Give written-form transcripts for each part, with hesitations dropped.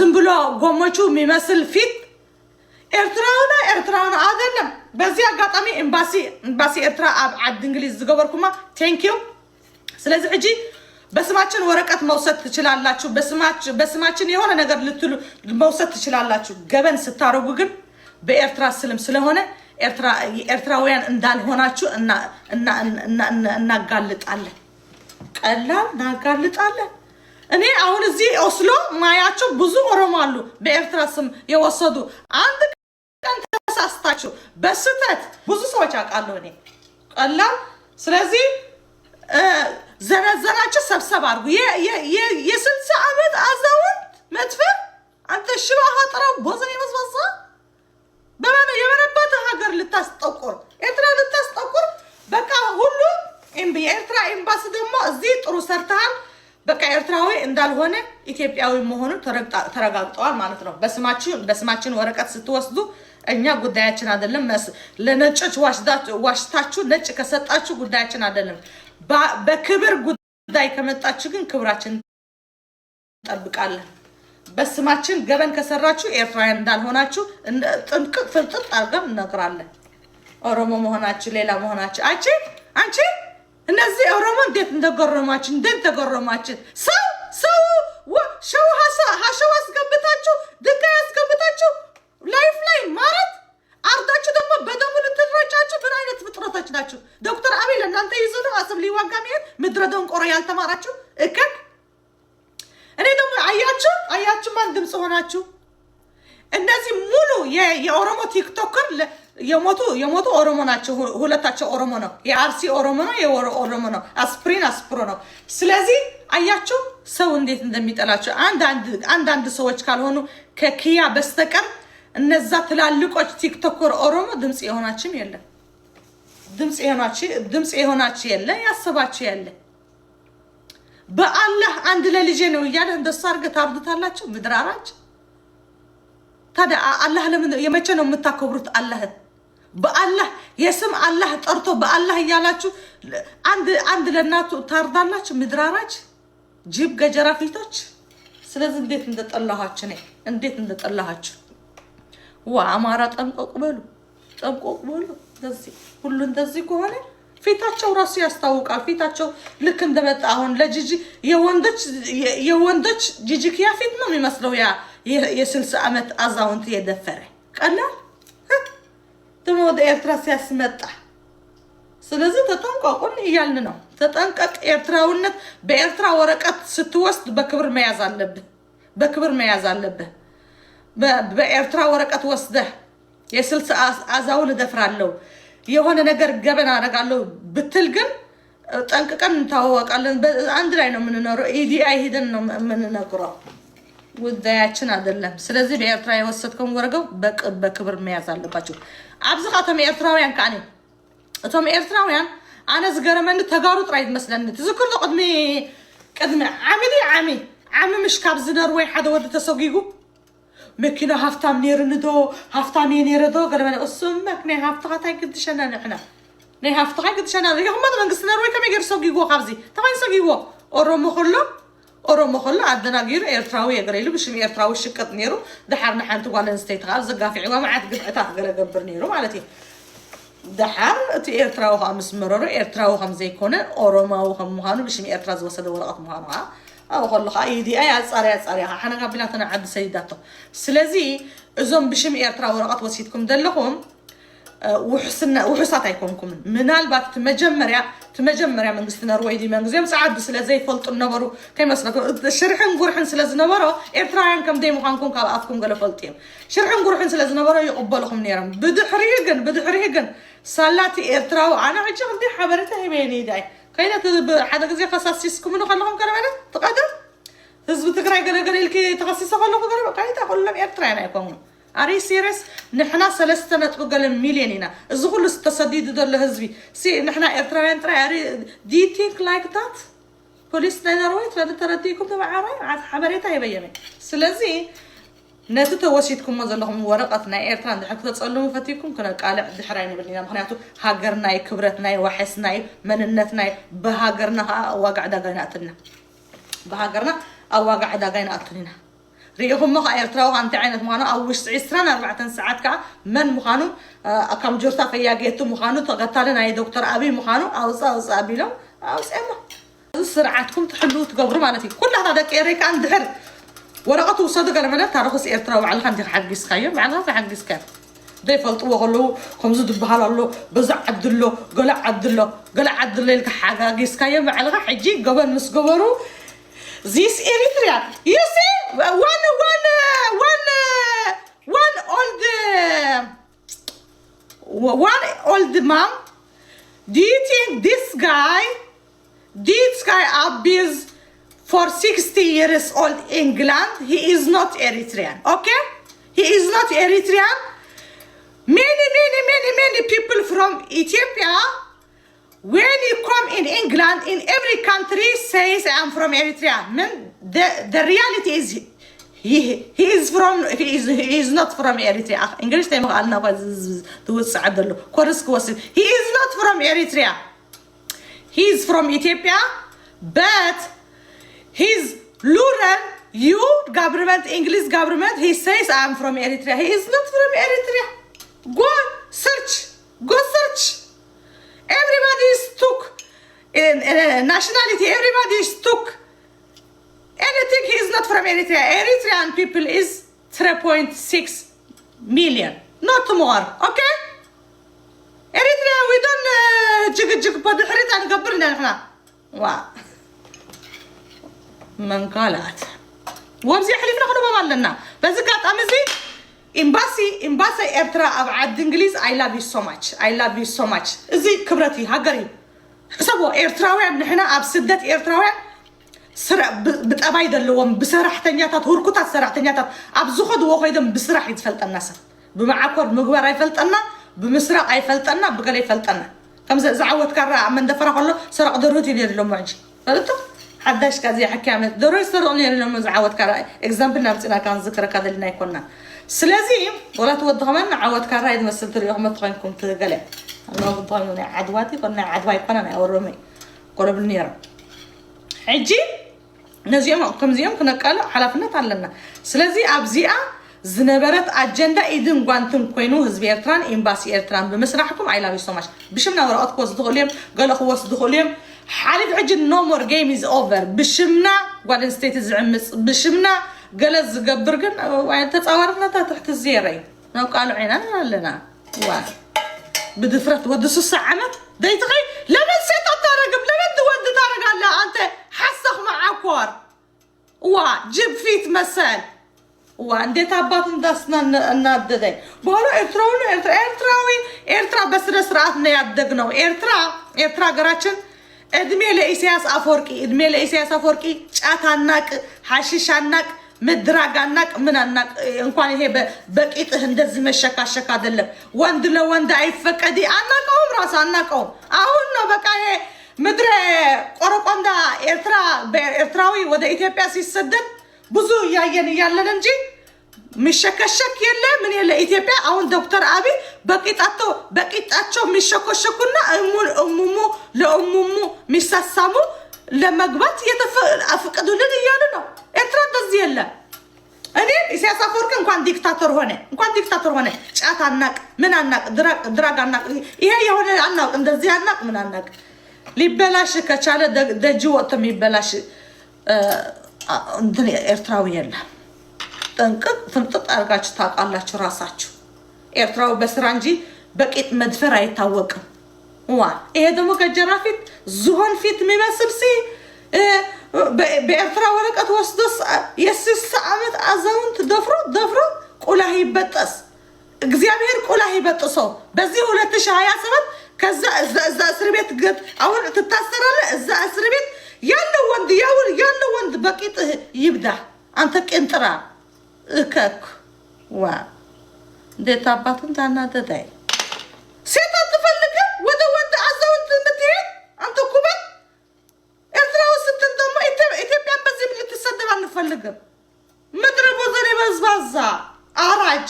ዝምብሎ ጎመቹ የሚመስል ፊት ኤርትራውና አይደለም በዚህ አጋጣሚ ኤምባሲ ኤርትራ አብዓድ እንግሊዝ ዝገበርኩማ ቴንክ ዩ ስለዚህ እጂ በስማችን ወረቀት መውሰድ ትችላላችሁ በስማችን የሆነ ነገር ልትሉ መውሰድ ትችላላችሁ ገበን ስታረጉ ግን በኤርትራ ስልም ስለሆነ ኤርትራውያን እንዳልሆናችሁ እናጋልጣለን ቀላል እናጋልጣለን እኔ አሁን እዚህ ኦስሎ ማያቸው ብዙ ኦሮሞ አሉ በኤርትራ ስም የወሰዱ አንድ ቀን ተሳስታችሁ በስተት ብዙ ሰዎች አውቃለሁ እኔ ቀላል ስለዚህ ዘናዘናችሁ ሰብሰብ አድርጉ የ60 ዓመት አዛውንት መጥፈር አንተ ሽባ ሀጥራው ቦዘን ይመስበሳ በማን የመረበት ሀገር ልታስጠቁር ኤርትራ ልታስጠቁር በቃ ሁሉ ኤርትራ ኤምባሲ ደግሞ እዚህ ጥሩ ሰርተሃል በቃ ኤርትራዊ እንዳልሆነ ኢትዮጵያዊ መሆኑ ተረጋግጧል ማለት ነው በስማችን ወረቀት ስትወስዱ እኛ ጉዳያችን አይደለም ለነጭ ዋሽታችሁ ነጭ ከሰጣችሁ ጉዳያችን አይደለም በክብር ጉዳይ ከመጣችሁ ግን ክብራችን እንጠብቃለን በስማችን ገበን ከሰራችሁ ኤርትራውያን እንዳልሆናችሁ ጥንቅቅ ፍልጥጥ አድርገን እንነግራለን ኦሮሞ መሆናችሁ ሌላ መሆናችሁ አንቺ እነዚህ ኦሮሞ እንዴት እንደገረማችሁ እንዴት ተገረማችሁ ሰው ሀሸው አስገብታችሁ ድንጋይ አስገብታችሁ ላይፍ ላይ ማለት አርዳችሁ ደግሞ በደሙ ልትረጫችሁ ምን አይነት ፍጥረቶች ናችሁ ዶክተር አቤል እናንተ ይዙ ነው አስብ ሊዋጋ መሄድ ምድረዶን ቆሮ ያልተማራችሁ እከክ እኔ ደግሞ አያችሁ ማን ድምጽ ሆናችሁ እነዚህ ሙሉ የኦሮሞ ቲክቶከር የሞቱ ኦሮሞ ናቸው ሁለታቸው ኦሮሞ ነው የአርሲ ኦሮሞ ነው የኦሮሞ ነው አስፕሮ ነው ስለዚህ አያችሁ ሰው እንዴት እንደሚጠላቸው አንዳንድ ሰዎች ካልሆኑ ከኪያ በስተቀር እነዛ ትላልቆች ቲክቶከር ኦሮሞ ድምጽ የሆናችሁ የለም ድምጽ የሆናችሁ የለም ያሰባችሁ የለም በአላህ አንድ ለልጄ ነው ይያለ እንደሱ አርገት አርዱታላችሁ ምድራራች ታዲያ አላህ ለምን የመቼ ነው የምታከብሩት አላህ በአላህ የስም አላህ ጠርቶ በአላህ ይያላችሁ አንድ ለናቱ ታርዳላችሁ ምድራራች ጅብ ገጀራ ፊቶች ስለዚህ እንዴት እንደጠላሃችሁ ወአማራ ጠንቆቅ በሉ እንደዚህ ሁሉ እንደዚህ ከሆነ ፊታቸው ራሱ ያስታውቃል ፊታቸው ልክ እንደመጣ አሁን ለጂጂ የወንዶች ጂጂኪያ ፊት ነው የሚመስለው የ60 ዓመት አዛውንት የደፈረ ቀላል ደግሞ ወደ ኤርትራ ሲያስመጣ ስለዚህ ተጠንቀቁን ይያልን ነው ተጠንቀቅ ኤርትራውነት በኤርትራ ወረቀት ስትወስድ በክብር መያዝ አለብህ በኤርትራ ወረቀት ወስደህ የ60 አዛውን ደፍራለሁ የሆነ ነገር ገበና አረጋለሁ ብትል ግን ጠንቅቀን እንታወቃለን አንድ ላይ ነው የምንኖረው ኢዲአይ ሄደን ነው የምንነግረው ጉዳያችን አይደለም ስለዚህ በኤርትራ የወሰድከውን ወረቀው በክብር መያዝ አለባችሁ አብዝኻቶም ኤርትራውያን ካኒ እቶም ኤርትራውያን አነ ዝገረመን ተጋሩ ጥራይ መስለን ትዝክሩ ቅድሚ ዓሚ ምሽ ካብ ዝነርወይ ሓደ ወዲ ተሰጊጉ مكينا هفتام نيرندو هفتامي نيردو قالوا أسم مكني هفتها تايقد شنا نحنا نه هفتها قد شنا هم ما نقصنا روي كم يجر سوقي جو خبزي طبعا سوقي جو أورو مخلو عندنا غير إيرتراوي يقريلو بشم إيرتراوي شقت نيرو دحرنا حنتو قالن ستيت غاز زقافي عوام عاد قطعتها قبر نيرو مالتي دحر تي إيرتراو خمس مرور إيرتراو خمسة يكونن أورو ما وهم مهانو بشم إيرتراز وصلوا ورقة مهانوها أو خلوا خايدي أي أصاري حنا قبلنا عند سيداته سلازي إذن بشم إيرترا ورقات وسيدكم دلهم وحسات يكونكم من البات تمجمريا من قصنا رويدي من زي مساعد سلازي فلت النبرو كما سنكون شرحن قرحن سلاز نبرو إيرترايان كم ديم وخانكم كالأفكم قال فلتيم شرحن قرحن سلاز نبرو يقبلهم نيرم بدحريقن سالاتي إيرتراو أنا عجي عندي حبرتها بيني داي كاينه حدا زي خصاصيسكم انه خلوهم كرمانه تقدر حزب تقراي قال لك تخصص خلوهم كرمانه كاينه كلهم ايرترانا يكونوا اري سيريس نحنا 3.1 مليوننا اذا كل التصديد دول حزبي سي نحنا ايرترانا ترى دي ثينك لايك ذات بوليس نرويت ترديكم تبع عراي حبريتها يبيني سلازي ناتو توسيتكم مزلهم ورقتنا ايرتران دحك تصلوا فتيكم كنا قالع دحراين بلينا مخنياتو هاجرناي كبرتناي وحسناي مننتناي بهاجرنا واقع دغيناتنا بهاجرنا او واقع دغيناتنا ريهم مخ إيرتراو عن تعينت مخانو أو وش 24 ساعة كا من مخانو كم جرتا فيا جيتو مخانو تقتلنا أي دكتور أبي مخانو أو أبي لهم أو سأما سرعتكم تحلوا تقبروا مالتي كل هذا كيريك عند هر ورقته صدق أنا ملا تاريخ إيرتراو على خندق حق سكايم على حق سكايم ده فلتوا قالوا خمسة دبها الله بزع عبد الله قال عبد الله الكحاجة سكايم على حجي قبل مس قبروا This Eritrea, you see, one old mom. Do you think this guy abused for 60 years old England? He is not Eritrean, okay? He is not Eritrean. Many people from Ethiopia. When you come in England, in every country says I'm from Eritrea. Man, the reality is he is not from Eritrea. English time he is not from Eritrea. He is from Ethiopia, but his plural government, English government, he says I'm from Eritrea. He is not from Eritrea. Go search. Everybody took nationality. Everybody took anything. He is not from Eritrea. Eritrean people is 3.6 million, not more. Okay? Eritrea, we don't jig but Eritrea قبرنا نحنا. واو. من قالت. ومزي حلفنا خلوا ما لنا. بس قالت أمزي. إمباسي إيرترا أبعد إنجليز I love you so much زي كبرتي هاجري سبوا إيرتراوي نحنا أبسدت إيرتراوي سرع بتأبايد اللوم بسرعة تنياتات هركوتات سرعة تنياتات أبزخد وخيدم بسرعة يتفلت الناس بمعاكور مجبر يفلتنا بمسرع يفلتنا بقول يفلتنا كم زعوت كرا من دفرق الله سرع دروتي لي اللوم معجي فهمتوا حداش كذي حكي عمل دروي سرعوني اللوم زعوت كرا إكزامبل نفسنا كان ذكر كذا اللي نيكونا سلازي ولا توضح من عوض كرايد مثل تري يوم تقينكم تقلع أنا بضايقني عدواتي قلنا عدواي قننا أو الرمي قرب النير عجي نزيم كم زيم كنا قالوا حلفنا تعلنا سلازي أبزيئة زنبرت أجندة إذن قانتم كوينو هزب إيرتران إمباسي إيرتران بمسرحكم I love you so much بشمنا وراءتك وصدخوليهم قالوا هو وصدخوليهم حالف عجل no more game is over بشمنا قال ستيت زعمس بشمنا جلس قبرقن وتصورنا تحت الزيرين لو قالوا عينا لنا واه بدفرت ودس الساعمت دايتغي لما نسيت اترقب لما تود ترقب لا انت حسخ مع كور واه جيب فيت مسال وعندي تابات ندسنا الناددين بقولوا إيرتراوي بس رسراتنا يدقنوا إيرترا قراتشن ادمي لإسياس أفوركي شاتانك حشيشانك مدراغانك منانك እንኳን ይሄ በቂጥህ እንደዚህ መሸካሸካ አይደለም ወንድ ለወንድ አይፈቀዲ አናቀውም ራስ አናቀውም አሁን ነው በቃ ይሄ ምድረ ቆረቆንዳ ኤርትራዊ ወደ ኢትዮጵያ ሲሰደድ ብዙ ያየን እንጂ ምሸከሸክ የለ ምን የለ ኢትዮጵያ አሁን ዶክተር አብይ በቂጣቸው ምሸከሸኩና ለኡሙሙ ሚሳሳሙ ለመግባት አፍቀዱልን ይያሉ ነው ኤርትራ እንደዚህ የለ እኔ ኢሳያስ አፈወርቂ እንኳን ዲክታተር ሆነ ጫት አናቅ ምን አናቅ ድራግ አናቅ ይሄ የሆነ አናቅ እንደዚህ አናቅ ምን አናቅ ሊበላሽ ከቻለ ደጅ ወጥቶ የሚበላሽ እንትን ኤርትራዊ የለ ጠንቅቅ ፍምጥጥ አርጋችሁ ታውቃላችሁ ራሳችሁ ኤርትራው በስራ እንጂ በቂጥ መድፈር አይታወቅም ይሄ ደግሞ ከጀራፊት ዝሆን ፊት የሚመስል በኤርትራ ወረቀት ወስዶስ የስስ ዓመት አዛውንት ደፍሮ ቁላህ ይበጠስ እግዚአብሔር ቁላህ ይበጥሰው በዚህ 2027 ከዛ እዛ እስር ቤት አሁን ተታሰራለ እዛ እስር ቤት ያለው ወንድ በቂጥ ይብዳ አንተ ቅንጥራ እከክ እንዴት አባቱን ታናደዳይ ሴት አትፈልግ ወደ ወንድ አዛውንት እንድትሄድ አንተ ኩበት ኤርትራ ውስጥ እንደማ ኢትዮጵያን በዚህ ልትሰደብ አንፈልግም ምድረ ቦዘኔ በዝባዛ አራጅ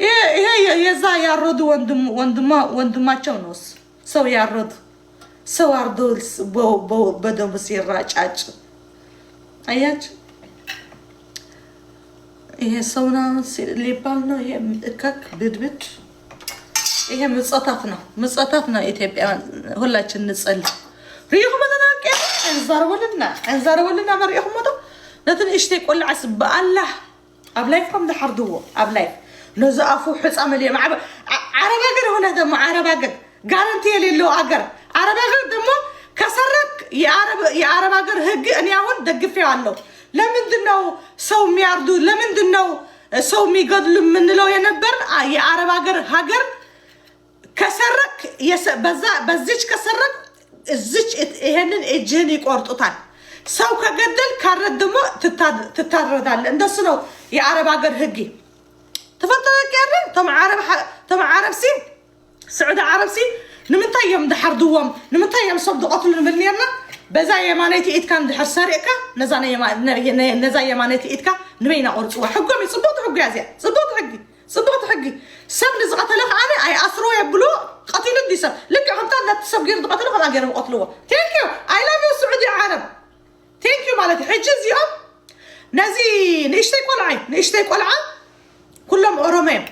ይሄ የዛ ያሮዱ ወንድማቸው ነው ሰው ያሮዱ ሰው አርዶልስ በደም ሲራጫጭ አያችሁ ይሄ ሰውና ሊባል ነው። ይሄ እከክ ብድብድ ይሄ ምጽታት ነው። ኢትዮጵያ ሁላችን እንጸልይ ريهم أنا ناكل انزار ولنا مريهم ماذا نتن إشتي كل عصب الله أبلايف كم ده حردوه أبلايف نزقفو حس عملية مع عرب أجر هنا دم عرب أجر قارنتي اللي له أجر عرب أجر دمه كسرك يا عرب أجر هج أني أهون دق في عنه لمن دنو سو مياردو لمن دنو سو ميقدل من لو ينبر يا عرب أجر هجر كسرك يس بزيج كسرك الزج إهنن إجاني قرطتان سو كجدل كارد دمو تتردال إنده سنو يا عرب أجر هجي تفضل كارن تم عرب سين سعود عرب سين نمتيم دحر دوام نمتيم صب قتل الملينا بزاي مانيتي إيد كان دحر سرقة نزاي مانيتي إيد كان نبينا أرز وحكمي صبوت حقي سب نزقت لك أنا أي أسرو يبلو قتيل الديسة لك حتى لا تسبقير قتلوا خلاص أجرب قتلوه thank you I love you سعودي عرب thank you مالتي حجز يوم نزي نشتي قلعة كلهم أورومين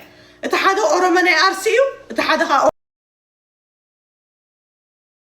اتحادوا أوروماني أرسيو اتحادها